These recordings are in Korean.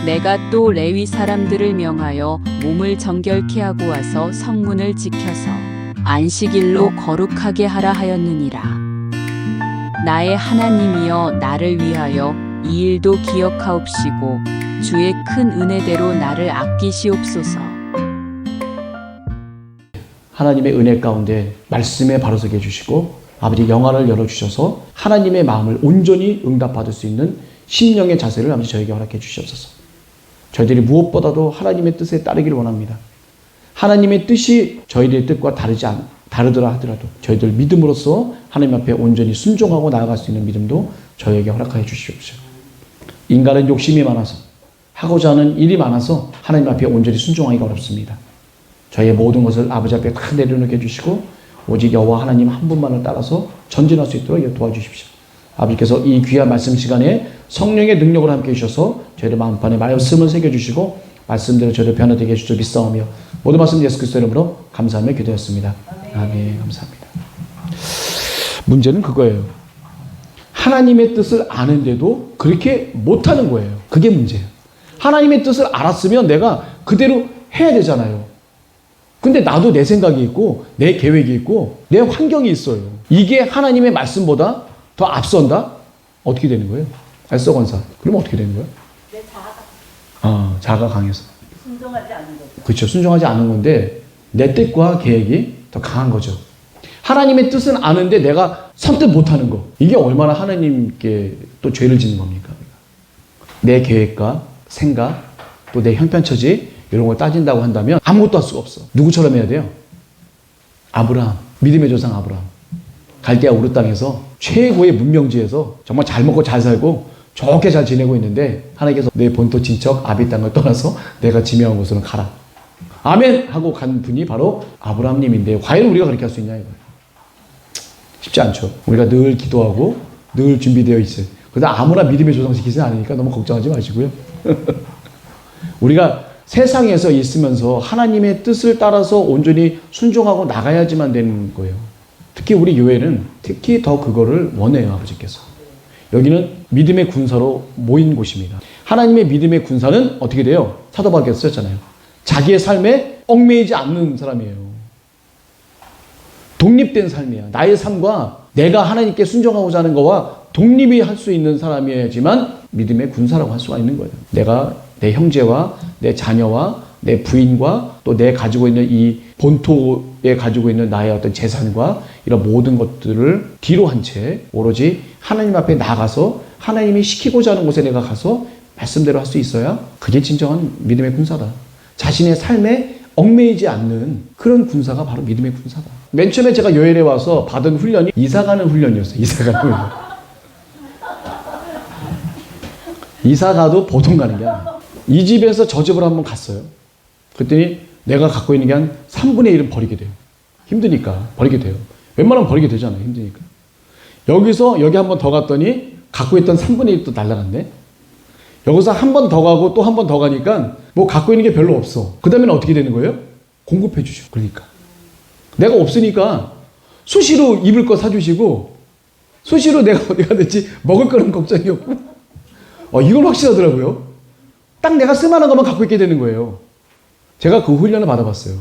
내가 또 레위 사람들을 명하여 몸을 정결케 하고 와서 성문을 지켜서 안식일로 거룩하게 하라 하였느니라. 나의 하나님이여 나를 위하여 이 일도 기억하옵시고 주의 큰 은혜대로 나를 아끼시옵소서. 하나님의 은혜 가운데 말씀에 바로서게 해주시고 아버지 영안을 열어주셔서 하나님의 마음을 온전히 응답받을 수 있는 심령의 자세를 아버지 저에게 허락해 주시옵소서. 저희들이 무엇보다도 하나님의 뜻에 따르기를 원합니다. 하나님의 뜻이 저희들의 뜻과 다르더라 하더라도 저희들 믿음으로써 하나님 앞에 온전히 순종하고 나아갈 수 있는 믿음도 저에게 허락하여 주시옵소서. 인간은 욕심이 많아서 하고자 하는 일이 많아서 하나님 앞에 온전히 순종하기가 어렵습니다. 저희의 모든 것을 아버지 앞에 다 내려놓게 해주시고 오직 여호와 하나님 한 분만을 따라서 전진할 수 있도록 도와주십시오. 아버지께서 이 귀한 말씀 시간에 성령의 능력을 함께 해주셔서 저희의 마음판에 말씀을 새겨주시고 말씀대로 저희를 변화되게 해주시고 믿사오며 모든 말씀 예수 그리스도 이름으로 감사하며 기도했습니다. 아멘. 감사합니다. 문제는 그거예요. 하나님의 뜻을 아는데도 그렇게 못하는 거예요. 그게 문제예요. 하나님의 뜻을 알았으면 내가 그대로 해야 되잖아요. 근데 나도 내 생각이 있고 내 계획이 있고 내 환경이 있어요. 이게 하나님의 말씀보다 더 앞선다? 어떻게 되는 거예요? 알쏘 권사. 그러면 어떻게 되는 거예요? 내 자아가. 자아가 강해서. 순종하지 않는 거죠. 그렇죠. 순종하지 않은 건데 내 뜻과 계획이 더 강한 거죠. 하나님의 뜻은 아는데 내가 선뜻 못하는 거. 이게 얼마나 하나님께 또 죄를 짓는 겁니까? 내 계획과 생각, 또 내 형편처지 이런 걸 따진다고 한다면 아무것도 할 수가 없어. 누구처럼 해야 돼요? 아브라함. 믿음의 조상 아브라함. 갈대아 우르 땅에서 최고의 문명지에서 정말 잘 먹고 잘 살고 좋게 잘 지내고 있는데 하나님께서 내 본토 친척 아비 땅을 떠나서 내가 지명한 곳으로 가라. 아멘! 하고 간 분이 바로 아브라함님인데 과연 우리가 그렇게 할 수 있냐 이거예요. 쉽지 않죠. 우리가 늘 기도하고 늘 준비되어 있어요. 그러다 아무나 믿음의 조상 시키지는 않으니까 너무 걱정하지 마시고요. 우리가 세상에서 있으면서 하나님의 뜻을 따라서 온전히 순종하고 나가야지만 되는 거예요. 특히 우리 교회는 특히 더 그거를 원해요. 아버지께서. 여기는 믿음의 군사로 모인 곳입니다. 하나님의 믿음의 군사는 어떻게 돼요? 사도 바울께서 썼잖아요. 자기의 삶에 얽매이지 않는 사람이에요. 독립된 삶이야. 나의 삶과 내가 하나님께 순종하고자 하는 거와 독립이 할 수 있는 사람이어야지만 믿음의 군사라고 할 수가 있는 거예요. 내가 내 형제와 내 자녀와 내 부인과 또 내 가지고 있는 이 본토에 가지고 있는 나의 어떤 재산과 이런 모든 것들을 뒤로 한 채 오로지 하나님 앞에 나가서 하나님이 시키고자 하는 곳에 내가 가서 말씀대로 할 수 있어야 그게 진정한 믿음의 군사다. 자신의 삶에 얽매이지 않는 그런 군사가 바로 믿음의 군사다. 맨 처음에 제가 요엘에 와서 받은 훈련이 이사가는 훈련이었어요. 이사가는 훈련. 이사가도 보통 가는 게 아니에요. 이 집에서 저 집으로 한번 갔어요. 그랬더니 내가 갖고 있는 게 한 3분의 1은 버리게 돼요. 힘드니까 버리게 돼요. 웬만하면 버리게 되잖아요. 힘드니까. 여기서 여기 한 번 더 갔더니 갖고 있던 3분의 1도 날라갔네. 여기서 한 번 더 가고 또 한 번 더 가니까 뭐 갖고 있는 게 별로 없어. 그 다음에는 어떻게 되는 거예요? 공급해 주시고. 그러니까 내가 없으니까 수시로 입을 거 사주시고 수시로 내가 어디 가든지 먹을 거는 걱정이 없고 이걸 확실하더라고요. 딱 내가 쓸만한 것만 갖고 있게 되는 거예요. 제가 그 훈련을 받아봤어요.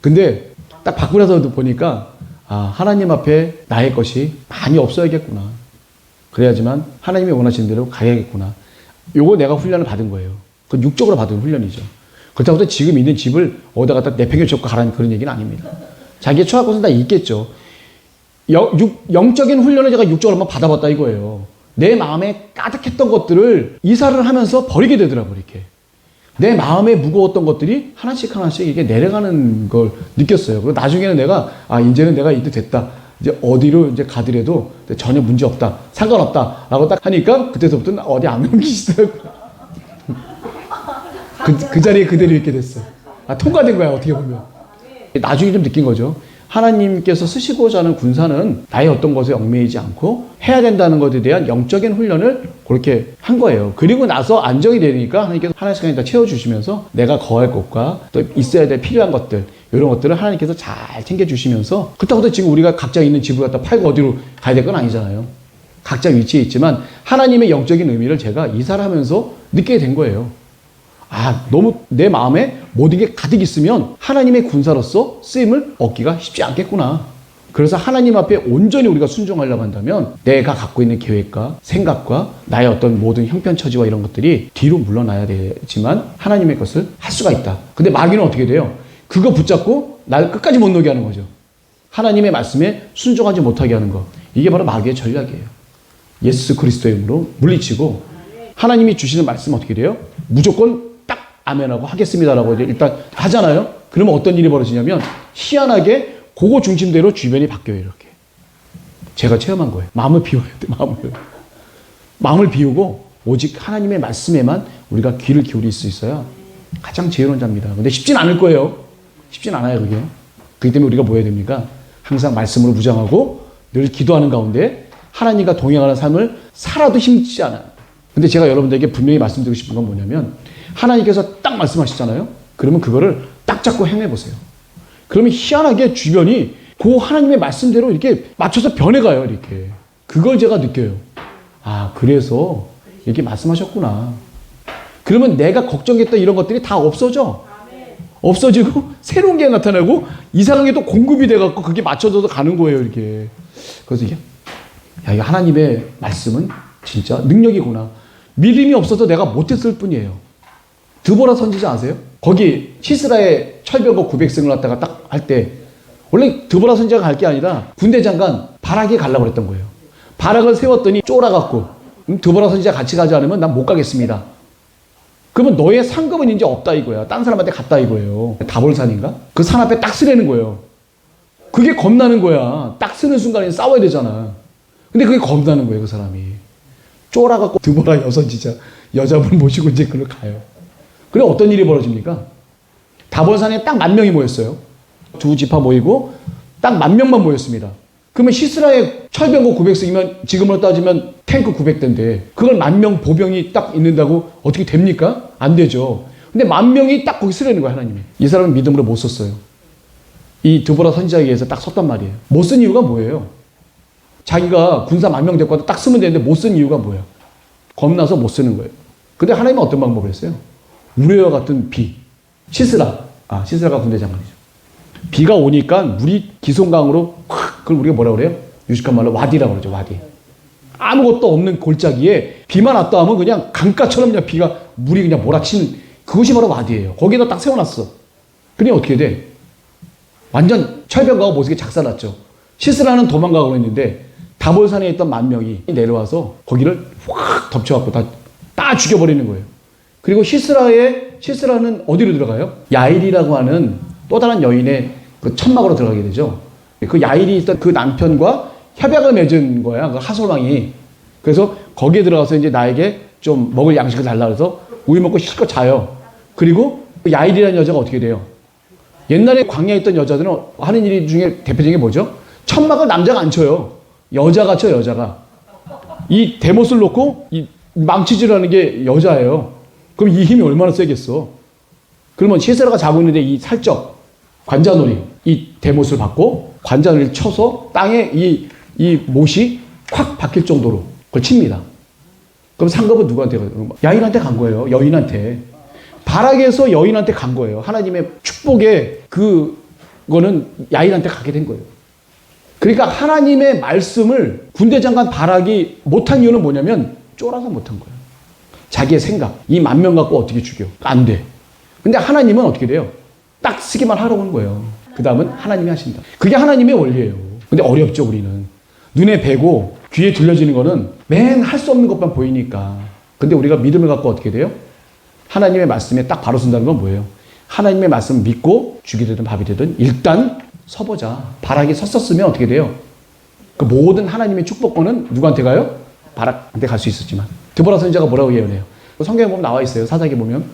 근데 딱 받고 나서 보니까 하나님 앞에 나의 것이 많이 없어야겠구나. 그래야지만 하나님이 원하시는 대로 가야겠구나. 요거 내가 훈련을 받은 거예요. 그건 육적으로 받은 훈련이죠. 그렇다고 해서 지금 있는 집을 어디다 갖다 내팽개쳐고 가라는 그런 얘기는 아닙니다. 자기의 처할 곳은 다 있겠죠. 영적인 훈련을 제가 육적으로 한번 받아봤다 이거예요. 내 마음에 가득했던 것들을 이사를 하면서 버리게 되더라고요. 이렇게. 내 마음에 무거웠던 것들이 하나씩 하나씩 이렇게 내려가는 걸 느꼈어요. 그리고 나중에는 내가 이제는 내가 이제 됐다. 이제 어디로 이제 가더라도 전혀 문제 없다. 상관없다. 라고 딱 하니까 그때서부터는 어디 안 옮기시더라고요. 그 자리에 그대로 있게 됐어요. 통과된 거야, 어떻게 보면. 나중에 좀 느낀 거죠. 하나님께서 쓰시고자 하는 군사는 나의 어떤 것에 얽매이지 않고 해야 된다는 것에 대한 영적인 훈련을 그렇게 한 거예요. 그리고 나서 안정이 되니까 하나님께서 하나씩 하나씩 다 채워주시면서 내가 거할 곳과 또 있어야 될 필요한 것들 이런 것들을 하나님께서 잘 챙겨주시면서 그렇다고 해서 지금 우리가 각자 있는 집을 갖다 팔고 어디로 가야 될 건 아니잖아요. 각자 위치에 있지만 하나님의 영적인 의미를 제가 이사를 하면서 느끼게 된 거예요. 너무 내 마음에 모든 게 가득 있으면 하나님의 군사로서 쓰임을 얻기가 쉽지 않겠구나. 그래서 하나님 앞에 온전히 우리가 순종하려고 한다면 내가 갖고 있는 계획과 생각과 나의 어떤 모든 형편처지와 이런 것들이 뒤로 물러나야 되지만 하나님의 것을 할 수가 있다. 근데 마귀는 어떻게 돼요? 그거 붙잡고 날 끝까지 못 놓게 하는 거죠. 하나님의 말씀에 순종하지 못하게 하는 거. 이게 바로 마귀의 전략이에요. 예수 그리스도의 이름으로 물리치고 하나님이 주시는 말씀 어떻게 돼요? 무조건 딱 아멘하고 하겠습니다라고 일단 하잖아요. 그러면 어떤 일이 벌어지냐면 희한하게 그거 중심대로 주변이 바뀌어요. 이렇게. 제가 체험한 거예요. 마음을 비워야 돼. 마음을 비우고 오직 하나님의 말씀에만 우리가 귀를 기울일 수 있어야 가장 지혜로운 자입니다. 근데 쉽진 않을 거예요. 쉽진 않아요. 그게. 그렇기 때문에 우리가 뭐 해야 됩니까? 항상 말씀으로 무장하고 늘 기도하는 가운데 하나님과 동행하는 삶을 살아도 힘들지 않아요. 근데 제가 여러분들에게 분명히 말씀드리고 싶은 건 뭐냐면 하나님께서 딱 말씀하시잖아요. 그러면 그거를 딱 잡고 행해보세요. 그러면 희한하게 주변이 그 하나님의 말씀대로 이렇게 맞춰서 변해가요. 이렇게. 그걸 제가 느껴요. 그래서 이렇게 말씀하셨구나. 그러면 내가 걱정했던 이런 것들이 다 없어져. 없어지고 새로운 게 나타나고 이상한 게 또 공급이 돼갖고 그게 맞춰져서 가는 거예요. 이렇게. 그래서 이게 이 하나님의 말씀은 진짜 능력이구나. 믿음이 없어서 내가 못했을 뿐이에요. 드보라 선지자 아세요? 거기 시스라의 철벽과 900승을 갖다가 딱 할 때 원래 드보라 선지자가 갈 게 아니라 군대 장관 바락이 가려고 그랬던 거예요. 바락을 세웠더니 쫄아갖고 드보라 선지자 같이 가지 않으면 난 못 가겠습니다. 그러면 너의 상급은 이제 없다 이거야. 딴 사람한테 갔다 이거예요. 다볼산인가? 그 산 앞에 딱 쓰라는 거예요. 그게 겁나는 거야. 딱 쓰는 순간에 싸워야 되잖아. 근데 그게 겁나는 거예요. 그 사람이. 쫄아갖고 드보라 여선지자 여자분 모시고 이제 그걸 가요. 그래 어떤 일이 벌어집니까? 다볼산에 딱 10,000명이 모였어요. 두 지파 모이고 딱 10,000명만 모였습니다. 그러면 시스라의 철병고 900승이면 지금으로 따지면 탱크 900대인데 그걸 10,000명 보병이 딱 있는다고 어떻게 됩니까? 안 되죠. 근데 10,000명이 딱 거기 쓰라는 거야 하나님이. 이 사람은 믿음으로 못 썼어요. 이 드보라 선지자에 의해서 딱 섰단 말이에요. 못 쓴 이유가 뭐예요? 자기가 군사 10,000명 데리고 와서 딱 쓰면 되는데 못 쓴 이유가 뭐예요? 겁나서 못 쓰는 거예요. 근데 하나님은 어떤 방법을 했어요? 우레와 같은 비. 시스라가 군대 장관이죠. 비가 오니까 물이 기송강으로 확, 그걸 우리가 뭐라 그래요? 유식한 말로 와디라고 그러죠. 와디. 아무것도 없는 골짜기에 비만 왔다 하면 그냥 강가처럼 그냥 비가 물이 그냥 몰아치는 그것이 바로 와디예요. 거기다 딱 세워놨어. 그러니 어떻게 돼? 완전 철벽가가 모습이 작살났죠. 시스라는 도망가고 있는데 다볼산에 있던 10,000명이 내려와서 거기를 확 덮쳐갖고 다 죽여버리는 거예요. 그리고 시스라는 어디로 들어가요? 야일이라고 하는 또 다른 여인의 그 천막으로 들어가게 되죠. 그 야일이 있던 그 남편과 협약을 맺은 거야. 그 하솔왕이. 그래서 거기에 들어가서 이제 나에게 좀 먹을 양식을 달라 그래서 우유 먹고 실컷 자요. 그리고 그 야일이라는 여자가 어떻게 돼요? 옛날에 광야에 있던 여자들은 하는 일 중에 대표적인 게 뭐죠? 천막을 남자가 안 쳐요. 여자가 쳐요, 여자가. 이 대못을 놓고 이 망치질하는 게 여자예요. 그럼 이 힘이 얼마나 세겠어? 그러면 시스라가 자고 있는데 이 살적 관자놀이 이 대못을 받고 관자놀이를 쳐서 땅에 이 못이 콱 박힐 정도로 그걸 칩니다. 그럼 상급은 누구한테 가요? 야인한테 간 거예요. 여인한테. 바락에서 여인한테 간 거예요. 하나님의 축복의 그거는 야인한테 가게 된 거예요. 그러니까 하나님의 말씀을 군대 장관 바락이 못한 이유는 뭐냐면 쫄아서 못한 거예요. 자기의 생각. 이 10,000명 갖고 어떻게 죽여? 안 돼. 근데 하나님은 어떻게 돼요? 딱 쓰기만 하라고 하는 거예요. 그 다음은 하나님이 하신다. 그게 하나님의 원리예요. 근데 어렵죠, 우리는. 눈에 뵈고 귀에 들려지는 거는 맨 할 수 없는 것만 보이니까. 근데 우리가 믿음을 갖고 어떻게 돼요? 하나님의 말씀에 딱 바로 쓴다는 건 뭐예요? 하나님의 말씀 믿고 죽이 되든 밥이 되든 일단 서보자. 바락이 섰었으면 어떻게 돼요? 그 모든 하나님의 축복권은 누구한테 가요? 바락한테 갈 수 있었지만. 드보라 선지자가 뭐라고 예언해요? 성경에 보면 나와 있어요. 사사기 보면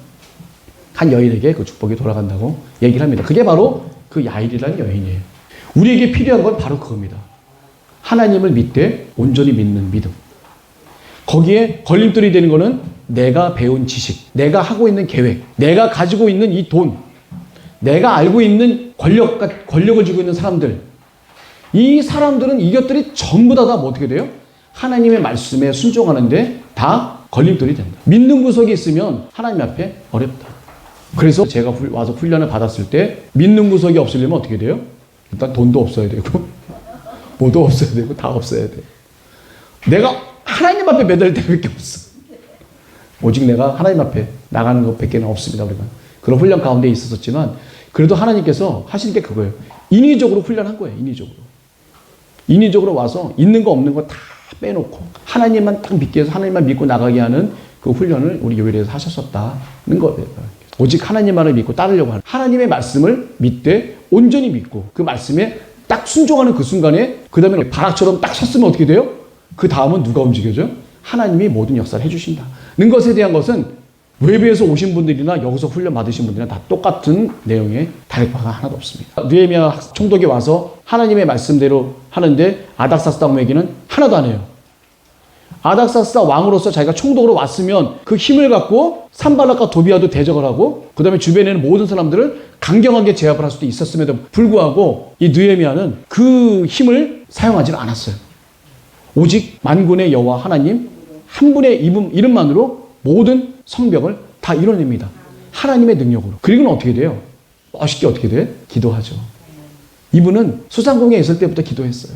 한 여인에게 그 축복이 돌아간다고 얘기를 합니다. 그게 바로 그 야일이라는 여인이에요. 우리에게 필요한 건 바로 그겁니다. 하나님을 믿되 온전히 믿는 믿음. 거기에 걸림돌이 되는 거는 내가 배운 지식, 내가 하고 있는 계획, 내가 가지고 있는 이 돈, 내가 알고 있는 권력을 쥐고 있는 사람들. 이 사람들은 이것들이 전부 다 어떻게 돼요? 하나님의 말씀에 순종하는데 다 걸림돌이 된다. 믿는 구석이 있으면 하나님 앞에 어렵다. 그래서 제가 와서 훈련을 받았을 때 믿는 구석이 없으려면 어떻게 돼요? 일단 돈도 없어야 되고 뭐도 없어야 되고 다 없어야 돼. 내가 하나님 앞에 매달 때밖에 없어. 오직 내가 하나님 앞에 나가는 것밖에 없습니다. 우리가 그런 훈련 가운데 있었지만 그래도 하나님께서 하시는 게 그거예요. 인위적으로 훈련한 거예요. 인위적으로 와서 있는 거 없는 거 다 빼놓고 하나님만 딱 믿게 해서 하나님만 믿고 나가게 하는 그 훈련을 우리 요일에서 하셨었다는 거예요. 오직 하나님만을 믿고 따르려고 하는 하나님의 말씀을 믿되 온전히 믿고 그 말씀에 딱 순종하는 그 순간에 그 다음에 바락처럼 딱 섰으면 어떻게 돼요? 그 다음은 누가 움직여줘요? 하나님이 모든 역사를 해주신다는 것에 대한 것은 외부에서 오신 분들이나 여기서 훈련 받으신 분들이나 다 똑같은 내용에 다를 바가 하나도 없습니다. 느헤미야 총독이 와서 하나님의 말씀대로 하는데 아닥사스다 왕에게는 하나도 안 해요. 아닥사스다 왕으로서 자기가 총독으로 왔으면 그 힘을 갖고 산발락과 도비아도 대적을 하고 그 다음에 주변에 있는 모든 사람들을 강경하게 제압을 할 수도 있었음에도 불구하고 이 느헤미야는 그 힘을 사용하지는 않았어요. 오직 만군의 여호와 하나님 한 분의 이름만으로 모든 성벽을 다 이뤄냅니다. 하나님의 능력으로. 그리고는 어떻게 돼요? 멋있게 어떻게 돼? 기도하죠. 이분은 수상궁에 있을 때부터 기도했어요.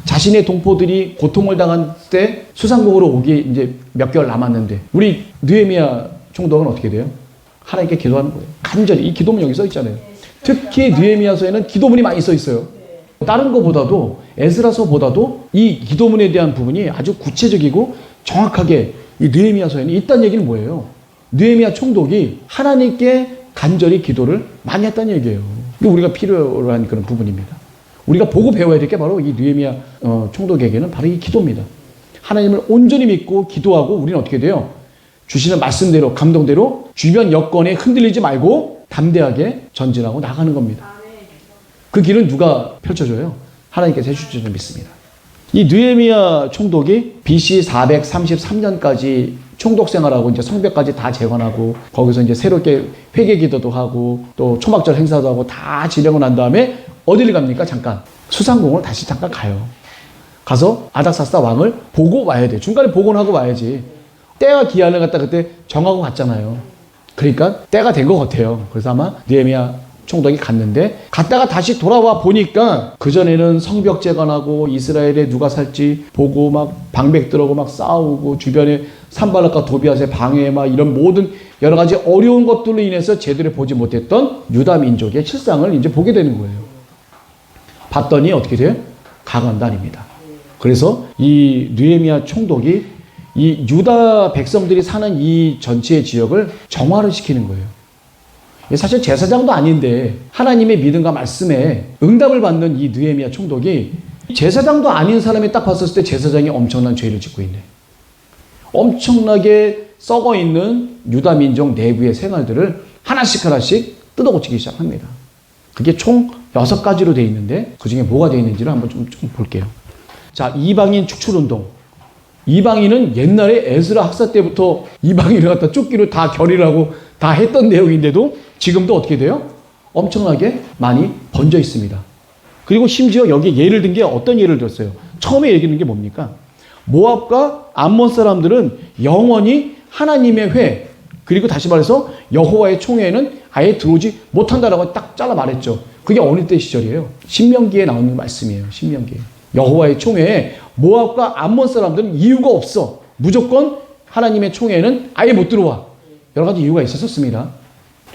자신의 동포들이 고통을 당한 때 수상궁으로 오기 이제 몇 개월 남았는데 우리 느헤미야 총독은 어떻게 돼요? 하나님께 기도하는 거예요. 간절히. 이 기도문 여기 써 있잖아요. 특히 느헤미야서에는 기도문이 많이 써 있어요. 다른 것보다도 에스라서보다도 이 기도문에 대한 부분이 아주 구체적이고 정확하게 이 느헤미야서에는 있다는 얘기는 뭐예요? 느헤미야 총독이 하나님께 간절히 기도를 많이 했다는 얘기예요. 이게 우리가 필요로 한 그런 부분입니다. 우리가 보고 배워야 될 게 바로 이 느헤미야 총독에게는 바로 이 기도입니다. 하나님을 온전히 믿고 기도하고 우리는 어떻게 돼요? 주시는 말씀대로 감동대로 주변 여건에 흔들리지 말고 담대하게 전진하고 나가는 겁니다. 그 길은 누가 펼쳐줘요? 하나님께서 해주실 줄 믿습니다. 이 느헤미야 총독이 BC 433년까지 총독 생활하고 이제 성벽까지 다 재건하고 거기서 이제 새롭게 회개 기도도 하고 또 초막절 행사도 하고 다 지내고 난 다음에 어디를 갑니까? 잠깐 수상궁을 다시 잠깐 가요. 가서 아닥사스다 왕을 보고 와야 돼. 중간에 보고는 하고 와야지. 때와 기한을 갖다 그때 정하고 갔잖아요. 그러니까 때가 된 것 같아요. 그래서 아마 느헤미야 총독이 갔는데 갔다가 다시 돌아와 보니까 그전에는 성벽 재건하고 이스라엘에 누가 살지 보고 막 방백들하고 막 싸우고 주변에 산발락과 도비앗의 방해 막 이런 모든 여러 가지 어려운 것들로 인해서 제대로 보지 못했던 유다 민족의 실상을 이제 보게 되는 거예요. 봤더니 어떻게 돼요? 가관단입니다. 그래서 이 느헤미야 총독이 이 유다 백성들이 사는 이 전체의 지역을 정화를 시키는 거예요. 사실 제사장도 아닌데 하나님의 믿음과 말씀에 응답을 받는 이 느헤미야 총독이 제사장도 아닌 사람이 딱 봤었을 때 제사장이 엄청난 죄를 짓고 있네. 엄청나게 썩어 있는 유다 민족 내부의 생활들을 하나씩 뜯어고치기 시작합니다. 그게 총 6가지로 되어 있는데 그 중에 뭐가 되어 있는지를 한번 좀 볼게요. 자, 이방인 축출운동. 이방인은 옛날에 에스라 학사 때부터 이방인을 갖다 쫓기로 다 결의를 하고 다 했던 내용인데도 지금도 어떻게 돼요? 엄청나게 많이 번져 있습니다. 그리고 심지어 여기 예를 든 게 어떤 예를 들었어요? 처음에 얘기하는 게 뭡니까? 모압과 암몬 사람들은 영원히 하나님의 회, 그리고 다시 말해서 여호와의 총회에는 아예 들어오지 못한다라고 딱 잘라 말했죠. 그게 어느 때 시절이에요? 신명기에 나오는 말씀이에요. 신명기에. 여호와의 총회에 모압과 암몬 사람들은 이유가 없어. 무조건 하나님의 총회에는 아예 못 들어와. 여러 가지 이유가 있었습니다.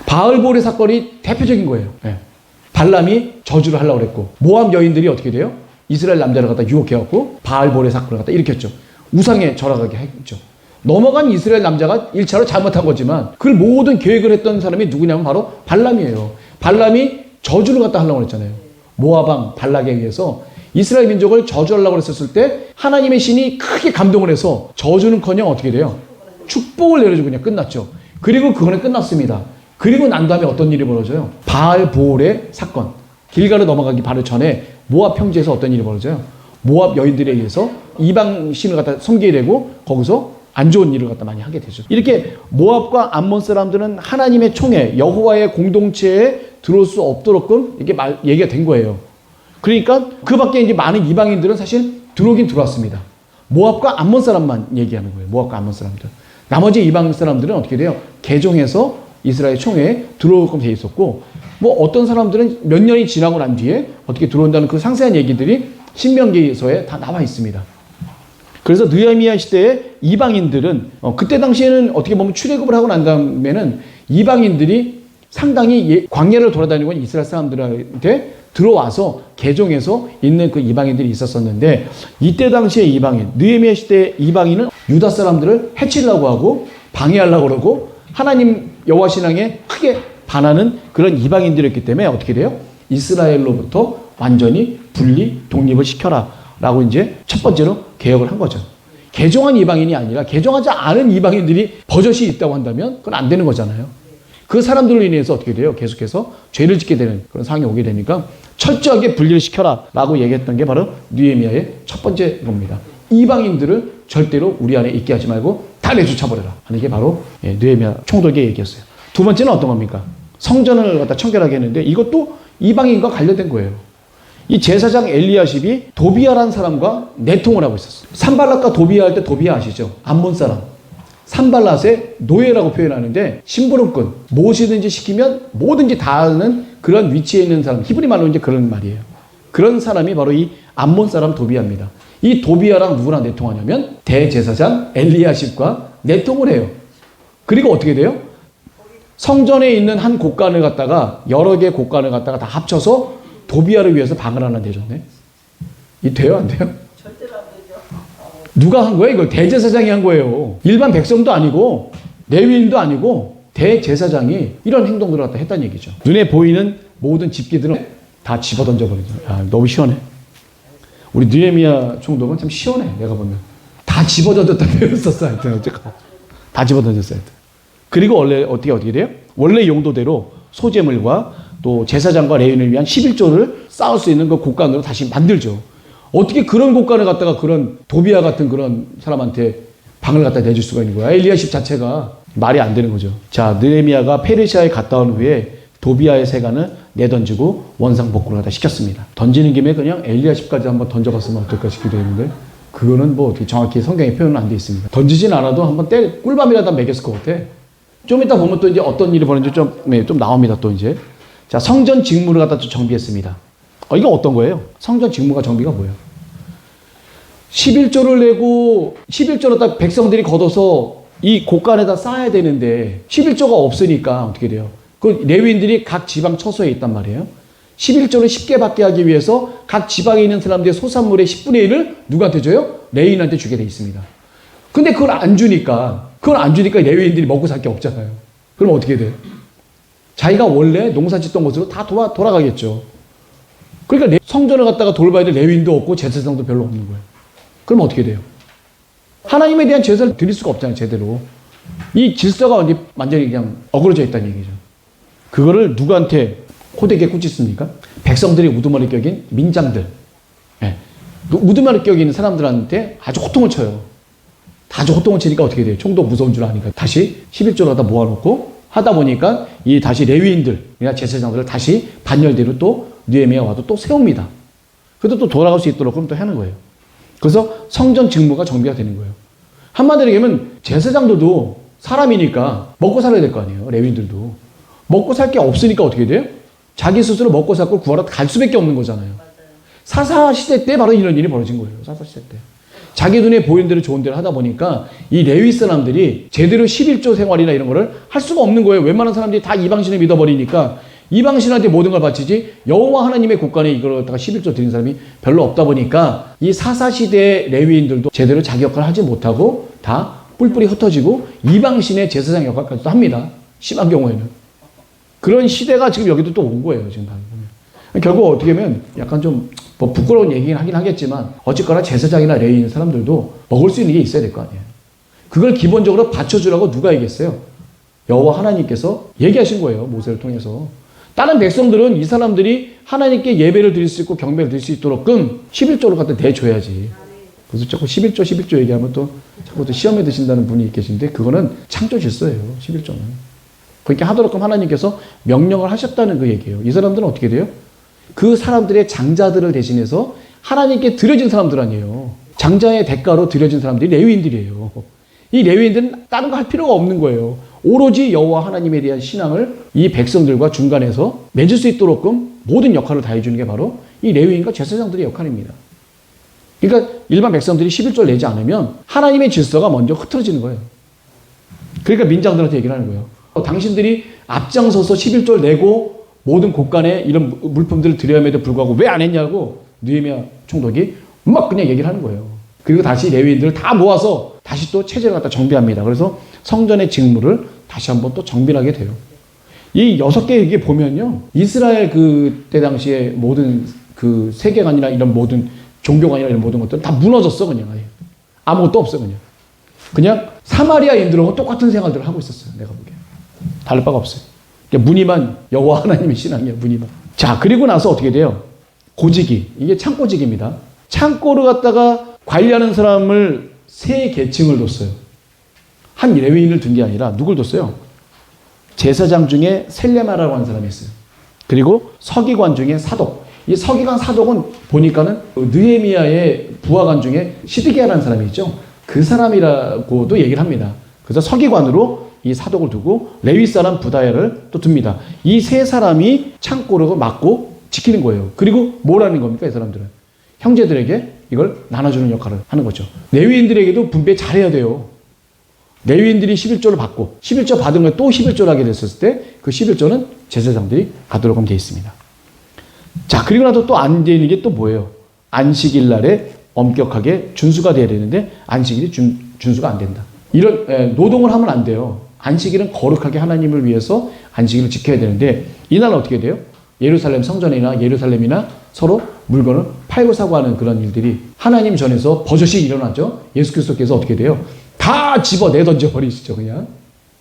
바알볼의 사건이 대표적인 거예요. 네. 발람이 저주를 하려고 그랬고 모압 여인들이 어떻게 돼요? 이스라엘 남자를 갖다 유혹해갖고 바알볼의 사건을 갖다 일으켰죠. 우상에 절하게 했죠. 넘어간 이스라엘 남자가 1차로 잘못한 거지만 그 모든 계획을 했던 사람이 누구냐면 바로 발람이에요. 발람이 저주를 갖다 하려고 그랬잖아요. 모압왕 발락에 의해서 이스라엘 민족을 저주하려고 했었을 때 하나님의 신이 크게 감동을 해서 저주는커녕 어떻게 돼요? 축복을 내려주고 그냥 끝났죠. 그리고 그거는 끝났습니다. 그리고 난 다음에 어떤 일이 벌어져요? 바알볼의 사건. 길가를 넘어가기 바로 전에 모압 평지에서 어떤 일이 벌어져요? 모압 여인들에 의해서 이방 신을 갖다 섬기게 되고 거기서 안 좋은 일을 갖다 많이 하게 되죠. 이렇게 모압과 암몬 사람들은 하나님의 총회, 여호와의 공동체에 들어올 수 없도록끔 이렇게 얘기가 된 거예요. 그러니까 그 밖에 이제 많은 이방인들은 사실 들어오긴 들어왔습니다. 모압과 암몬 사람만 얘기하는 거예요. 모압과 암몬 사람들. 나머지 이방 사람들은 어떻게 돼요? 개종해서 이스라엘 총회에 들어오게끔 돼 있었고, 뭐 어떤 사람들은 몇 년이 지나고 난 뒤에 어떻게 들어온다는 그 상세한 얘기들이 신명기서에 다 나와 있습니다. 그래서 느헤미야 시대의 이방인들은 그때 당시에는 어떻게 보면 출애굽을 하고 난 다음에는 이방인들이 상당히 광야를 돌아다니고 있는 이스라엘 사람들한테 들어와서 개종해서 있는 그 이방인들이 있었었는데, 이때 당시의 이방인, 느헤미야 시대의 이방인은 유다 사람들을 해치려고 하고 방해하려고 그러고 하나님 여호와 신앙에 크게 반하는 그런 이방인들이었기 때문에 어떻게 돼요? 이스라엘로부터 완전히 분리, 독립을 시켜라 라고 이제 첫 번째로 개혁을 한 거죠. 개종한 이방인이 아니라 개종하지 않은 이방인들이 버젓이 있다고 한다면 그건 안 되는 거잖아요. 그 사람들로 인해서 어떻게 돼요? 계속해서 죄를 짓게 되는 그런 상황이 오게 되니까 철저하게 분리를 시켜라 라고 얘기했던 게 바로 느헤미야의 첫 번째 겁니다. 이방인들을 절대로 우리 안에 있게 하지 말고 다 내쫓아버려라 하는 게 바로 느헤미야 총독의 얘기였어요. 두 번째는 어떤 겁니까? 성전을 갖다 청결하게 했는데 이것도 이방인과 관련된 거예요. 이 제사장 엘리야십이 도비아라는 사람과 내통을 하고 있었어요. 산발랏과 도비아 할 때 도비아 아시죠? 암몬 사람. 산발랏의 노예라고 표현하는데 심부름꾼, 무엇이든지 시키면 뭐든지 다 하는 그런 위치에 있는 사람, 히브리 말로 이제 그런 말이에요. 그런 사람이 바로 이 암몬 사람 도비아입니다. 이 도비아랑 누구랑 내통하냐면 대제사장 엘리야십과 내통을 해요. 그리고 어떻게 돼요? 성전에 있는 한 곳간을 갖다가 여러 개의 곳간을 갖다가 다 합쳐서 도비아를 위해서 방을 하나 내줬네. 이 돼요, 안 돼요? 절대로 안 되죠. 누가 한 거예요? 이걸 대제사장이 한 거예요. 일반 백성도 아니고 레위인도 아니고 대제사장이 이런 행동들을 갖다 했다는 얘기죠. 눈에 보이는 모든 집기들은 다 집어던져버리죠. 아, 너무 시원해. 우리 느헤미야 총독은 참 시원해. 내가 보면 다 집어던졌다 배웠었어. 하여튼 어쨌건 다 집어던졌어요. 그리고 원래 어떻게 돼요? 원래 용도대로 소재물과 또 제사장과 레위인을 위한 11조를 쌓을 수 있는 그 곳간으로 다시 만들죠. 어떻게 그런 곳간을 갖다가 그런 도비아 같은 그런 사람한테 방을 갖다 내줄 수가 있는 거야. 엘리야십 자체가 말이 안 되는 거죠. 자, 느헤미야가 페르시아에 갔다 온 후에 도비아의 세간을 내던지고 원상복구를 갖다 시켰습니다. 던지는 김에 그냥 엘리야십까지 한번 던져봤으면 어떨까 싶기도 했는데 그거는 뭐 어떻게 정확히 성경에 표현은 안 돼 있습니다. 던지진 않아도 한번 꿀밤이라도 먹였을 것 같아. 좀 이따 보면 또 이제 어떤 일이 벌어진지 좀 나옵니다. 또 이제. 자, 성전 직무를 갖다 또 정비했습니다. 이거 어떤 거예요? 성전 직무가 정비가 뭐예요? 11조를 내고 11조를 딱 백성들이 걷어서 이 곳간에다 쌓아야 되는데 11조가 없으니까 어떻게 돼요? 그 레위인들이 각 지방 처소에 있단 말이에요. 11조를 쉽게 받게 하기 위해서 각 지방에 있는 사람들의 소산물의 10분의 1을 누구한테 줘요? 레위인한테 주게 돼 있습니다. 근데 그걸 안 주니까 레위인들이 먹고 살 게 없잖아요. 그럼 어떻게 돼요? 자기가 원래 농사 짓던 곳으로 다 돌아가겠죠. 그러니까 성전을 갖다가 돌봐야 될 레위인도 없고 제사장도 별로 없는 거예요. 그럼 어떻게 돼요? 하나님에 대한 제사를 드릴 수가 없잖아요, 제대로. 이 질서가 완전히 그냥 어그러져 있다는 얘기죠. 그거를 누구한테 호되게 꾸짖습니까? 백성들이 우두머리 격인 민장들. 네. 우두머리 격인 사람들한테 아주 호통을 쳐요. 아주 호통을 치니까 어떻게 돼요? 총독 무서운 줄 아니까 다시 11조를 하다 모아놓고 하다 보니까 이 다시 레위인들이나 제사장들을 다시 반열대로 또 느헤미야 와도 또 세웁니다. 그래도 또 돌아갈 수 있도록 그럼 또 하는 거예요. 그래서 성전 직무가 정비가 되는 거예요. 한마디로 얘기하면 제사장들도 사람이니까 먹고 살아야 될 거 아니에요. 레위인들도. 먹고 살 게 없으니까 어떻게 돼요? 자기 스스로 먹고 살 걸 구하러 갈 수밖에 없는 거잖아요. 사사시대 때 바로 이런 일이 벌어진 거예요. 사사시대 때. 자기 눈에 보이는 대로 좋은 대로 하다 보니까 이 레위 사람들이 제대로 11조 생활이나 이런 거를 할 수가 없는 거예요. 웬만한 사람들이 다 이방신을 믿어버리니까 이방신한테 모든 걸 바치지 여호와 하나님의 곳간에 이걸 갖다가 11조 드린 사람이 별로 없다 보니까 이 사사시대의 레위인들도 제대로 자기 역할을 하지 못하고 다 뿔뿔이 흩어지고 이방신의 제사장 역할까지도 합니다. 심한 경우에는. 그런 시대가 지금 여기도 또 온 거예요. 지금 다 보면. 결국 어떻게 보면 약간 좀 뭐 부끄러운 얘기긴 하긴 하겠지만 어쨌거나 제사장이나 레위인 사람들도 먹을 수 있는 게 있어야 될 거 아니에요. 그걸 기본적으로 받쳐주라고 누가 얘기했어요? 여호와 하나님께서 얘기하신 거예요. 모세를 통해서. 다른 백성들은 이 사람들이 하나님께 예배를 드릴 수 있고 경배를 드릴 수 있도록끔 11조를 갖다 내줘야지. 그래서 자꾸 11조 얘기하면 또 자꾸 또 시험에 드신다는 분이 계신데 그거는 창조 질서예요. 11조는. 그렇게 하도록끔 하나님께서 명령을 하셨다는 그 얘기예요. 이 사람들은 어떻게 돼요? 그 사람들의 장자들을 대신해서 하나님께 드려진 사람들 아니에요. 장자의 대가로 드려진 사람들이 레위인들이에요. 이 레위인들은 다른 거 할 필요가 없는 거예요. 오로지 여호와 하나님에 대한 신앙을 이 백성들과 중간에서 맺을 수 있도록끔 모든 역할을 다해주는 게 바로 이 레위인과 제사장들의 역할입니다. 그러니까 일반 백성들이 11조를 내지 않으면 하나님의 질서가 먼저 흐트러지는 거예요. 그러니까 민장들한테 얘기를 하는 거예요. 당신들이 앞장서서 11조를 내고 모든 곳간에 이런 물품들을 드려야함에도 불구하고 왜 안 했냐고 느헤미야 총독이 막 그냥 얘기를 하는 거예요. 그리고 다시 레위인들을 다 모아서 다시 또 체제를 갖다 정비합니다. 그래서 성전의 직무를 다시 한번 또 정비하게 돼요. 이 6개 이게 보면요. 이스라엘 그때 당시에 모든 그 세계관이나 이런 모든 종교관이나 이런 모든 것들은 다 무너졌어, 그냥. 아예. 아무것도 없어, 그냥. 그냥 사마리아인들하고 똑같은 생활들을 하고 있었어요. 내가 보기에. 다를 바가 없어요. 그러니까 무늬만 여호와 하나님의 신앙이에요. 무늬만. 자, 그리고 나서 어떻게 돼요? 고지기. 이게 창고직입니다. 창고를 갖다가 관리하는 사람을 3계층을 뒀어요. 한 레위인을 둔 게 아니라 누굴 뒀어요? 제사장 중에 셀레마라고 하는 사람이 있어요. 그리고 서기관 중에 사독. 이 서기관 사독은 보니까는 느헤미야의 부하관 중에 시드기야라는 사람이 있죠. 그 사람이라고도 얘기를 합니다. 그래서 서기관으로 이 사독을 두고 레위 사람 부다야를 또 둡니다. 이 3사람이 창고를 막고 지키는 거예요. 그리고 뭘 하는 겁니까? 이 사람들은 형제들에게 이걸 나눠주는 역할을 하는 거죠. 레위인들에게도 분배 잘해야 돼요. 레위인들이 11조를 받고 11조 받은 거에 또 11조를 하게 됐을 때 그 11조는 제사장들이 가도록 하면 되어 있습니다. 자, 그리고 나서 또 안 되는 게 또 뭐예요? 안식일 날에 엄격하게 준수가 돼야 되는데 안식일이 준수가 안 된다. 이런 노동을 하면 안 돼요. 안식일은 거룩하게 하나님을 위해서 안식일을 지켜야 되는데 이날은 어떻게 돼요? 예루살렘 성전이나 예루살렘이나 서로 물건을 팔고 사고 하는 그런 일들이 하나님 전에서 버젓이 일어나죠. 예수 그리스도께서 어떻게 돼요? 다 집어 내던져 버리시죠, 그냥.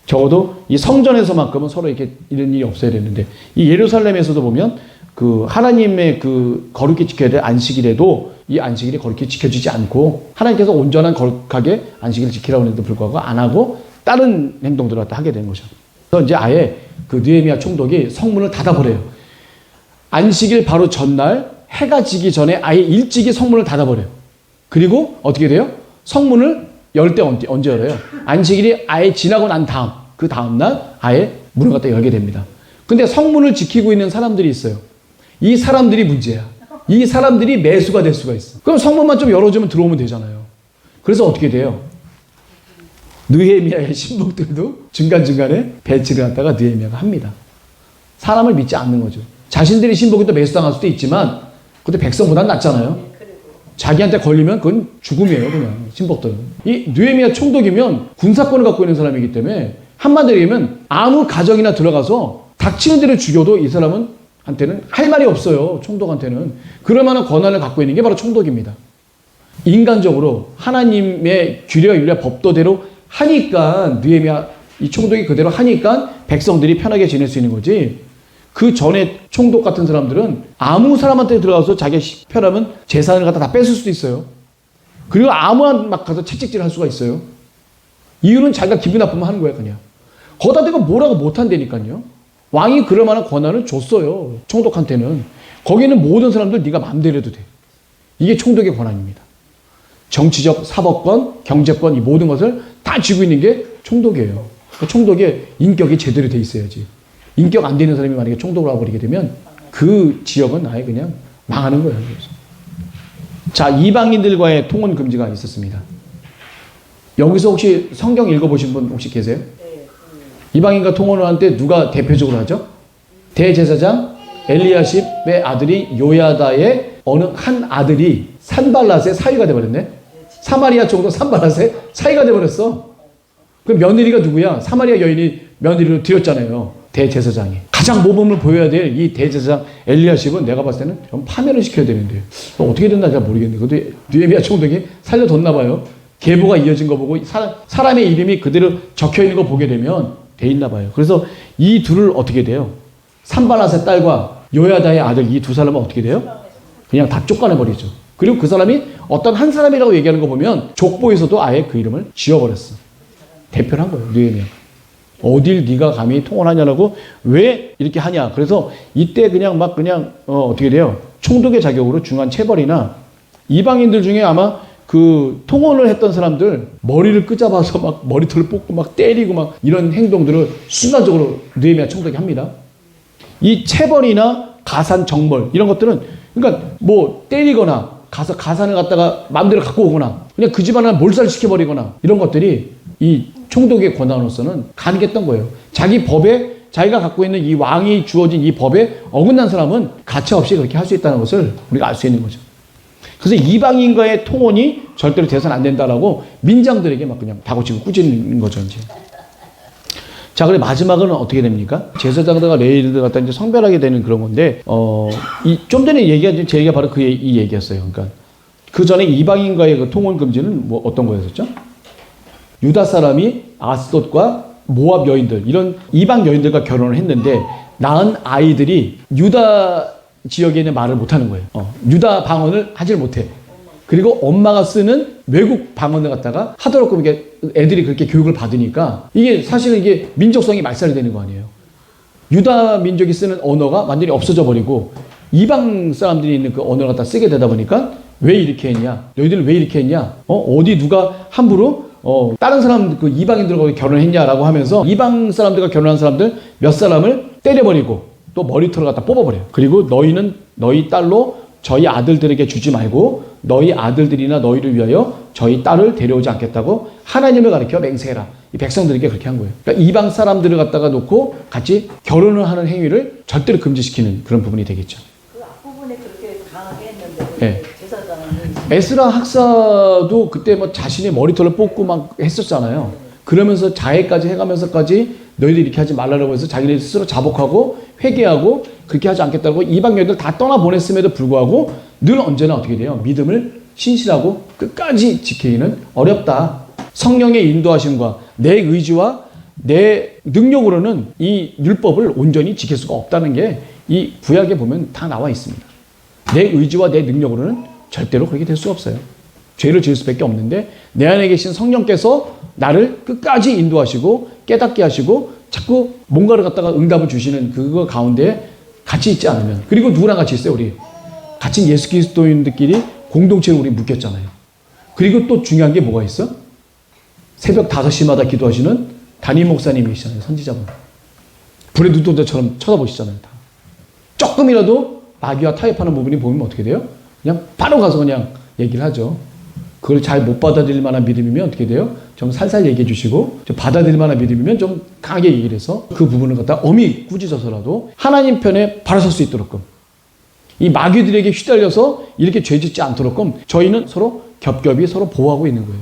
적어도 이 성전에서만큼은 서로 이렇게 이런 일이 없어야 되는데 이 예루살렘에서도 보면 그 하나님의 그 거룩히 지켜야 될 안식일에도 이 안식일이 거룩히 지켜지지 않고 하나님께서 온전한 거룩하게 안식일을 지키라고 했는데도 불구하고 안 하고 다른 행동들을 하게 되는 거죠. 그래서 이제 아예 그 느헤미야 총독이 성문을 닫아버려요. 안식일 바로 전날 해가 지기 전에 아예 일찍이 성문을 닫아버려요. 그리고 어떻게 돼요? 성문을 열 때 언제 열어요? 안식일이 아예 지나고 난 다음, 그 다음날 아예 문을 갖다 열게 됩니다. 근데 성문을 지키고 있는 사람들이 있어요. 이 사람들이 문제야. 이 사람들이 매수가 될 수가 있어. 그럼 성문만 좀 열어주면 들어오면 되잖아요. 그래서 어떻게 돼요? 느헤미야의 신복들도 중간중간에 배치를 갖다가 느헤미야가 합니다. 사람을 믿지 않는 거죠. 자신들이 신복이 또 매수당할 수도 있지만 근데 백성보단 낫잖아요. 자기한테 걸리면 그건 죽음이에요, 그냥 신복들은. 이 느헤미야 총독이면 군사권을 갖고 있는 사람이기 때문에 한마디로 얘기하면 아무 가정이나 들어가서 닥치는 대로 죽여도 이 사람은 한테는 할 말이 없어요. 총독한테는. 그럴 만한 권한을 갖고 있는 게 바로 총독입니다. 인간적으로 하나님의 규례와 윤례 법도대로 하니까 느헤미야 이 총독이 그대로 하니까 백성들이 편하게 지낼 수 있는 거지. 그 전에 총독 같은 사람들은 아무 사람한테 들어가서 자기가 편하면 재산을 갖다 다 뺏을 수도 있어요. 그리고 아무한 막 가서 채찍질 할 수가 있어요. 이유는 자기가 기분 나쁘면 하는 거야, 그냥. 거기다 대고 뭐라고 못한다니까요. 왕이 그럴 만한 권한을 줬어요. 총독한테는. 거기는 모든 사람들 네가 마음대로 해도 돼. 이게 총독의 권한입니다. 정치적, 사법권, 경제권 이 모든 것을 다 쥐고 있는 게 총독이에요. 총독의 인격이 제대로 돼 있어야지. 인격 안 되는 사람이 만약에 총독을 와버리게 되면 그 지역은 아예 그냥 망하는 거예요. 그래서. 자, 이방인들과의 통혼 금지가 있었습니다. 여기서 혹시 성경 읽어보신 분 혹시 계세요? 이방인과 통혼을 할 때 누가 대표적으로 하죠? 대제사장 엘리야십의 아들이 요야다의 어느 한 아들이 산발랏의 사위가 돼버렸네. 사마리아 총독 산발랏의 사위가 돼버렸어. 그럼 며느리가 누구야? 사마리아 여인이 며느리로 드렸잖아요. 대제사장이. 가장 모범을 보여야 될 이 대제사장 엘리야십은 내가 봤을 때는 좀 파면을 시켜야 되는데 어떻게 됐나 잘 모르겠는데 그래도 느헤미야 총독이 살려뒀나 봐요. 계보가 이어진 거 보고 사람의 이름이 그대로 적혀 있는 거 보게 되면 돼 있나 봐요. 그래서 이 둘을 어떻게 돼요? 산발랏의 딸과 요야다의 아들 이 두 사람은 어떻게 돼요? 그냥 다 쫓아내버리죠. 그리고 그 사람이 어떤 한 사람이라고 얘기하는 거 보면 족보에서도 아예 그 이름을 지워버렸어. 대표를 한 거예요. 느헤미야. 어딜 네가 감히 통혼하냐라고 왜 이렇게 하냐. 그래서 이때 그냥 막 그냥 어떻게 돼요? 총독의 자격으로 중한 체벌이나 이방인들 중에 아마 그 통혼을 했던 사람들 머리를 끄잡아서 막 머리털을 뽑고 막 때리고 막 이런 행동들을 순간적으로 느헤미야 총독이 합니다. 이 체벌이나 가산, 정벌 이런 것들은 그러니까 뭐 때리거나 가서 가산을 갖다가 마음대로 갖고 오거나 그냥 그 집안을 몰살시켜버리거나 이런 것들이 이 총독의 권한으로서는 가능했던 거예요. 자기 법에 자기가 갖고 있는 이 왕이 주어진 이 법에 어긋난 사람은 가차없이 그렇게 할 수 있다는 것을 우리가 알 수 있는 거죠. 그래서 이방인과의 통혼이 절대로 돼서는 안 된다라고 민장들에게 막 그냥 다고치고 꾸짖는 거죠, 이제. 자, 그래 마지막은 어떻게 됩니까? 제사장들과 레위인들 갖다 이제 성별하게 되는 그런 건데, 좀 전에 제 얘기가 바로 이 얘기였어요. 그러니까 그 전에 이방인과의 그 통혼 금지는 뭐 어떤 거였었죠? 유다 사람이 아스돗과 모압 여인들 이런 이방 여인들과 결혼을 했는데 낳은 아이들이 유다 지역에 있는 말을 못하는 거예요. 유다 방언을 하질 못해. 그리고 엄마가 쓰는 외국 방언을 갖다가 하도록 이게 애들이 그렇게 교육을 받으니까 이게 사실은 이게 민족성이 말살이 되는 거 아니에요. 유다 민족이 쓰는 언어가 완전히 없어져 버리고 이방 사람들이 있는 그 언어를 갖다 쓰게 되다 보니까 왜 이렇게 했냐? 너희들 왜 이렇게 했냐? 어디 누가 함부로 다른 사람 그 이방인들과 결혼했냐라고 하면서 이방 사람들과 결혼한 사람들 몇 사람을 때려버리고 또 머리털을 갖다 뽑아버려요. 그리고 너희는 너희 딸로 저희 아들들에게 주지 말고 너희 아들들이나 너희를 위하여 저희 딸을 데려오지 않겠다고 하나님을 가리켜 맹세해라. 이 백성들에게 그렇게 한 거예요. 그러니까 이방 사람들을 갖다가 놓고 같이 결혼을 하는 행위를 절대로 금지시키는 그런 부분이 되겠죠. 그 앞부분에 그렇게 강하게 했는데 네. 제사장은 에스라 학사도 그때 뭐 자신의 머리털을 뽑고 막 했었잖아요. 그러면서 자해까지 해가면서까지 너희들 이렇게 하지 말라고 해서 자기네 스스로 자복하고 회개하고 그렇게 하지 않겠다고 이방 여인들 다 떠나보냈음에도 불구하고 늘 언제나 어떻게 돼요? 믿음을 신실하고 끝까지 지키기는 어렵다. 성령의 인도하심과 내 의지와 내 능력으로는 이 율법을 온전히 지킬 수가 없다는 게 이 구약에 보면 다 나와 있습니다. 내 의지와 내 능력으로는 절대로 그렇게 될 수 없어요. 죄를 지을 수밖에 없는데 내 안에 계신 성령께서 나를 끝까지 인도하시고 깨닫게 하시고 자꾸 뭔가를 갖다가 응답을 주시는 그거 가운데 같이 있지 않으면 그리고 누구랑 같이 있어요? 우리 같이 예수 그리스도인들끼리 공동체로 우리 묶였잖아요. 그리고 또 중요한 게 뭐가 있어? 새벽 5시마다 기도하시는 담임 목사님이 계시잖아요. 선지자분. 불의 눈동자처럼 쳐다보시잖아요. 다. 조금이라도 마귀와 타협하는 부분이 보이면 어떻게 돼요? 그냥 바로 가서 그냥 얘기를 하죠. 그걸 잘 못 받아들일 만한 믿음이면 어떻게 돼요? 좀 살살 얘기해 주시고 좀 받아들일 만한 믿음이면 좀 강하게 얘기를 해서 그 부분을 갖다 엄히 꾸짖어서라도 하나님 편에 바로 설 수 있도록끔 이 마귀들에게 휘달려서 이렇게 죄짓지 않도록끔 저희는 서로 겹겹이 서로 보호하고 있는 거예요.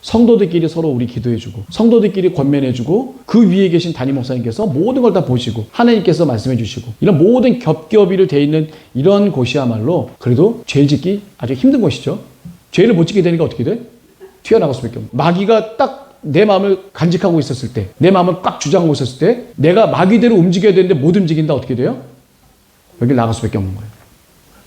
성도들끼리 서로 우리 기도해주고 성도들끼리 권면해주고 그 위에 계신 담임 목사님께서 모든 걸 다 보시고 하나님께서 말씀해 주시고 이런 모든 겹겹이를 돼 있는 이런 곳이야말로 그래도 죄 짓기 아주 힘든 곳이죠. 죄를 못 짓게 되니까 어떻게 돼? 튀어나갈 수밖에 없는. 마귀가 딱 내 마음을 간직하고 있었을 때, 내 마음을 꽉 주장하고 있었을 때 내가 마귀대로 움직여야 되는데 못 움직인다 어떻게 돼요? 여기 나갈 수밖에 없는 거예요.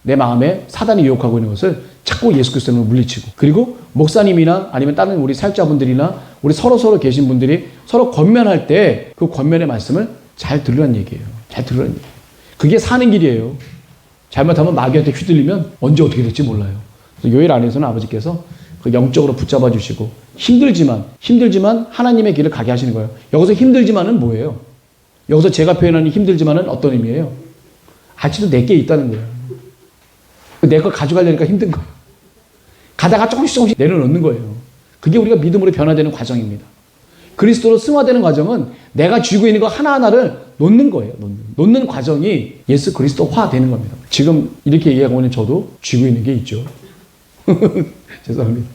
내 마음에 사단이 유혹하고 있는 것을 자꾸 예수 그리스도로 물리치고 그리고 목사님이나 아니면 다른 우리 사역자분들이나 우리 서로 계신 분들이 서로 권면할 때 그 권면의 말씀을 잘 들으라는 얘기예요. 잘 들으라는 얘기예요. 그게 사는 길이에요. 잘못하면 마귀한테 휘둘리면 언제 어떻게 될지 몰라요. 요일 안에서는 아버지께서 그 영적으로 붙잡아 주시고 힘들지만 하나님의 길을 가게 하시는 거예요. 여기서 힘들지만은 뭐예요? 여기서 제가 표현하는 힘들지만은 어떤 의미예요? 아직도 내게 있다는 거예요. 내 걸 가져가려니까 힘든 거예요. 가다가 조금씩 내려놓는 거예요. 그게 우리가 믿음으로 변화되는 과정입니다. 그리스도로 승화되는 과정은 내가 쥐고 있는 거 하나하나를 놓는 거예요. 놓는 과정이 예수 그리스도화 되는 겁니다. 지금 이렇게 얘기하고 있는 저도 쥐고 있는 게 있죠. 죄송합니다.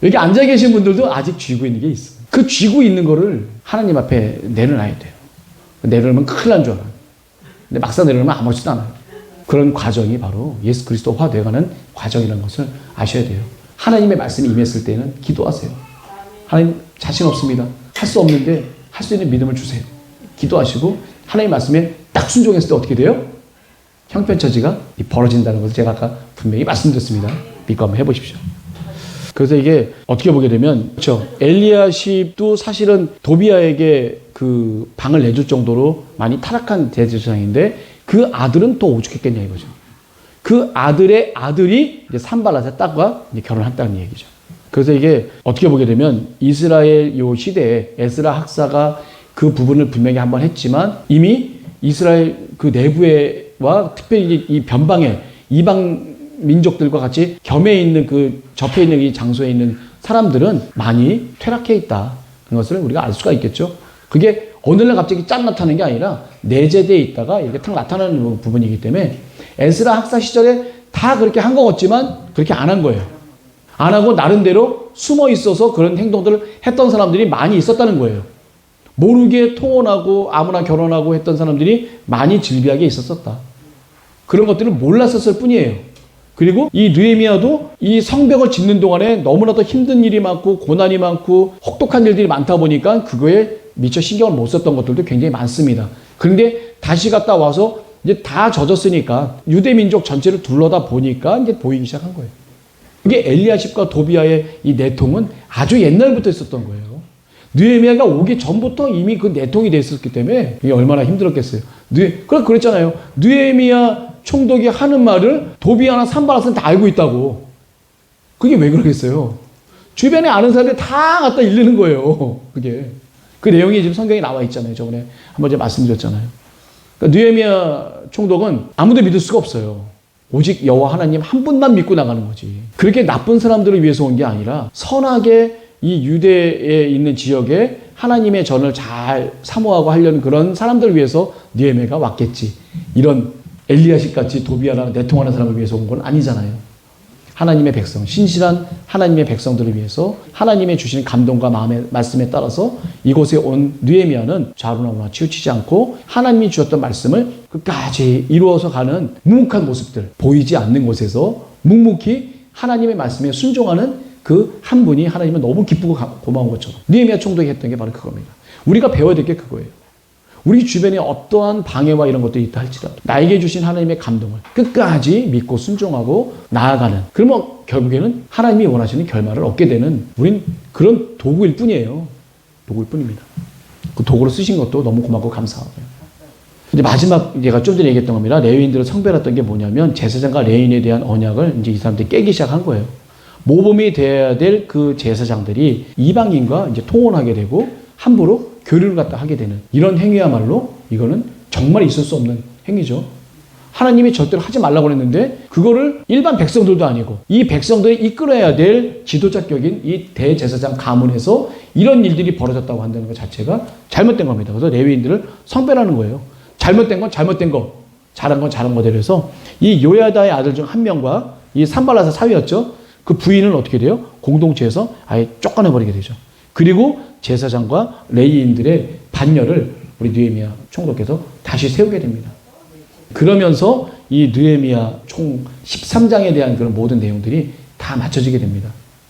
여기 앉아 계신 분들도 아직 쥐고 있는 게 있어요. 그 쥐고 있는 거를 하나님 앞에 내려놔야 돼요. 내려놓으면 큰일 난 줄 알아요. 근데 막상 내려놓으면 아무렇지도 않아요. 그런 과정이 바로 예수 그리스도화 되어가는 과정이라는 것을 아셔야 돼요. 하나님의 말씀이 임했을 때는 기도하세요. 하나님 자신 없습니다. 할 수 없는데 할 수 있는 믿음을 주세요. 기도하시고 하나님 말씀에 딱 순종했을 때 어떻게 돼요? 형편처지가 벌어진다는 것을 제가 아까 분명히 말씀드렸습니다. 믿고 한번 해보십시오. 그래서 이게 어떻게 보게 되면 그렇죠. 엘리야십도 사실은 도비아에게 그 방을 내줄 정도로 많이 타락한 대제사장인데 그 아들은 또 오죽했겠냐 이거죠. 그 아들의 아들이 이제 산발랏의 딸과 이제 결혼했다는 얘기죠. 그래서 이게 어떻게 보게 되면 이스라엘 요 시대에 에스라 학사가 그 부분을 분명히 한번 했지만 이미 이스라엘 그 내부에와 특별히 이 변방에 이방 민족들과 같이 겸해 있는 그 접해 있는 이 장소에 있는 사람들은 많이 퇴락해 있다. 그런 것을 우리가 알 수가 있겠죠. 그게 어느 날 갑자기 짠 나타나는 게 아니라 내재되어 있다가 이렇게 탁 나타나는 부분이기 때문에 에스라 학사 시절에 다 그렇게 한 것 같지만 그렇게 안 한 거예요. 안 하고 나름대로 숨어 있어서 그런 행동들을 했던 사람들이 많이 있었다는 거예요. 모르게 통혼하고 아무나 결혼하고 했던 사람들이 많이 즐비하게 있었었다. 그런 것들을 몰랐었을 뿐이에요. 그리고 이 느헤미야도 이 성벽을 짓는 동안에 너무나도 힘든 일이 많고 고난이 많고 혹독한 일들이 많다 보니까 그거에 미처 신경을 못 썼던 것들도 굉장히 많습니다. 그런데 다시 갔다 와서 이제 다 젖었으니까 유대 민족 전체를 둘러다 보니까 이제 보이기 시작한 거예요. 이게 엘리야십과 도비아의 이 내통은 아주 옛날부터 있었던 거예요. 느헤미야가 오기 전부터 이미 그 내통이 돼 있었기 때문에 이게 얼마나 힘들었겠어요. 그랬잖아요. 느헤미야 총독이 하는 말을 도비아나 산발랏은 다 알고 있다고. 그게 왜 그러겠어요? 주변에 아는 사람들이 다 갖다 일르는 거예요. 그게. 그 내용이 지금 성경에 나와 있잖아요. 저번에 한번 제가 말씀드렸잖아요. 그러니까 느헤미야 총독은 아무도 믿을 수가 없어요. 오직 여호와 하나님 한 분만 믿고 나가는 거지. 그렇게 나쁜 사람들을 위해서 온 게 아니라 선하게 이 유대에 있는 지역에 하나님의 전을 잘 사모하고 하려는 그런 사람들을 위해서 느헤미야가 왔겠지. 이런 엘리야십 같이 도비아나 내통하는 사람을 위해서 온 건 아니잖아요. 하나님의 백성, 신실한 하나님의 백성들을 위해서 하나님의 주시는 감동과 마음의 말씀에 따라서 이곳에 온 느헤미야는 좌로나무나 치우치지 않고 하나님이 주셨던 말씀을 끝까지 이루어서 가는 묵묵한 모습들, 보이지 않는 곳에서 묵묵히 하나님의 말씀에 순종하는 그 한 분이 하나님은 너무 기쁘고 고마운 것처럼 느헤미야 총독이 했던 게 바로 그겁니다. 우리가 배워야 될 게 그거예요. 우리 주변에 어떠한 방해와 이런 것들이 있다 할지라도 나에게 주신 하나님의 감동을 끝까지 믿고 순종하고 나아가는, 그러면 결국에는 하나님이 원하시는 결말을 얻게 되는 우린 그런 도구일 뿐이에요. 도구일 뿐입니다. 그 도구로 쓰신 것도 너무 고맙고 감사하고요. 이제 마지막 제가 좀 전에 얘기했던 겁니다. 레위인들을 성별했던 게 뭐냐면 제사장과 레위인에 대한 언약을 이제 이 사람들이 깨기 시작한 거예요. 모범이 돼야 될 그 제사장들이 이방인과 이제 통혼하게 되고 함부로 교류를 갖다 하게 되는 이런 행위야말로 이거는 정말 있을 수 없는 행위죠. 하나님이 절대로 하지 말라고 했는데 그거를 일반 백성들도 아니고 이 백성들이 이끌어야 될 지도자격인 이 대제사장 가문에서 이런 일들이 벌어졌다고 한다는 것 자체가 잘못된 겁니다. 그래서 레위인들을 성별하는 거예요. 잘못된 건 잘못된 거, 잘한 건 잘한 거대로 해서 이 요야다의 아들 중 한 명과 이 산발랏의 사위였죠. 그 부인은 어떻게 돼요? 공동체에서 아예 쫓아내버리게 되죠. 그리고 제사장과 레위인들의 반열을 우리 느헤미야 총독께서 다시 세우게 됩니다. 그러면서 이 느헤미야 총 13장에 대한 그런 모든 내용들이 다 맞춰지게 됩니다.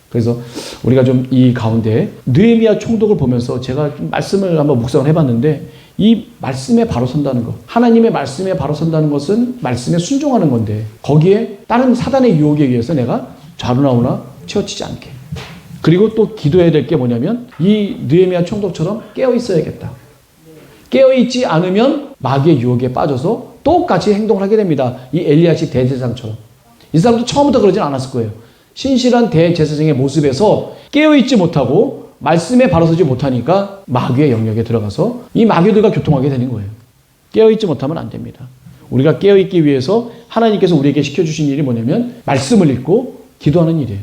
그래서 우리가 좀 이 가운데 느헤미야 총독을 보면서 제가 좀 말씀을 한번 묵상을 해봤는데 이 말씀에 바로 선다는 것, 하나님의 말씀에 바로 선다는 것은 말씀에 순종하는 건데 거기에 다른 사단의 유혹에 의해서 내가 좌로나오나 치우치지 않게. 그리고 또 기도해야 될 게 뭐냐면 이 느헤미야 총독처럼 깨어 있어야겠다. 깨어 있지 않으면 마귀의 유혹에 빠져서 똑같이 행동을 하게 됩니다. 이 엘리야십 대제사장처럼. 이 사람도 처음부터 그러진 않았을 거예요. 신실한 대제사장의 모습에서 깨어 있지 못하고 말씀에 바로 서지 못하니까 마귀의 영역에 들어가서 이 마귀들과 교통하게 되는 거예요. 깨어 있지 못하면 안 됩니다. 우리가 깨어 있기 위해서 하나님께서 우리에게 시켜주신 일이 뭐냐면 말씀을 읽고 기도하는 일이에요.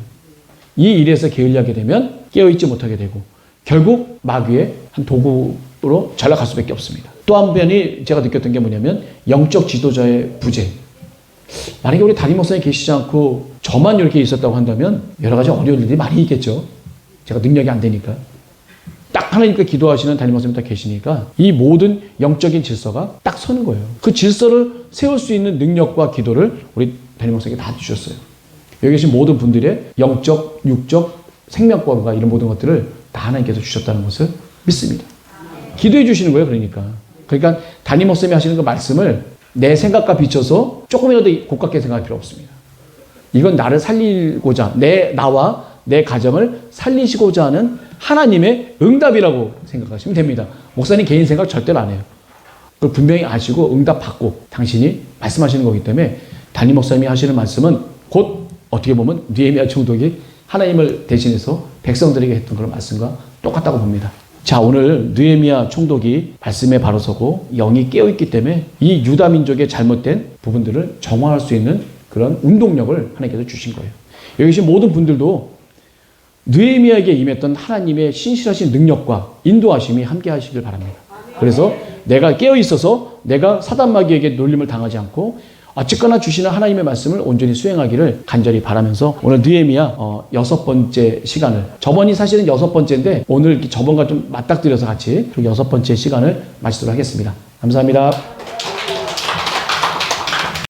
이 일에서 게을리하게 되면 깨어있지 못하게 되고 결국 마귀의 한 도구로 전락할 수밖에 없습니다. 또 한 편이 제가 느꼈던 게 뭐냐면 영적 지도자의 부재. 만약에 우리 담임 목사님 계시지 않고 저만 이렇게 있었다고 한다면 여러 가지 어려운 일들이 많이 있겠죠. 제가 능력이 안 되니까. 딱 하나님께 기도하시는 담임 목사님 딱 계시니까 이 모든 영적인 질서가 딱 서는 거예요. 그 질서를 세울 수 있는 능력과 기도를 우리 담임 목사님께 다 주셨어요. 여기 계신 모든 분들의 영적, 육적, 생명권과 이런 모든 것들을 다 하나님께서 주셨다는 것을 믿습니다. 기도해 주시는 거예요, 그러니까. 그러니까 담임 목사님이 하시는 그 말씀을 내 생각과 비춰서 조금이라도 고깝게 생각할 필요 없습니다. 이건 나를 살리고자, 나와 내 가정을 살리시고자 하는 하나님의 응답이라고 생각하시면 됩니다. 목사님 개인 생각 절대로 안 해요. 그걸 분명히 아시고 응답받고 당신이 말씀하시는 거기 때문에 담임 목사님이 하시는 말씀은 곧 어떻게 보면 느헤미야 총독이 하나님을 대신해서 백성들에게 했던 그런 말씀과 똑같다고 봅니다. 자, 오늘 느헤미야 총독이 말씀에 바로 서고 영이 깨어있기 때문에 이 유다 민족의 잘못된 부분들을 정화할 수 있는 그런 운동력을 하나님께서 주신 거예요. 여기 계신 모든 분들도 느헤미야에게 임했던 하나님의 신실하신 능력과 인도하심이 함께 하시길 바랍니다. 그래서 내가 깨어있어서 내가 사단마귀에게 놀림을 당하지 않고 어쨌거나 주시는 하나님의 말씀을 온전히 수행하기를 간절히 바라면서 오늘 느헤미야 6번째 시간을, 저번이 사실은 6번째인데 오늘 저번과 좀 맞닥뜨려서 같이 6번째 시간을 마치도록 하겠습니다. 감사합니다.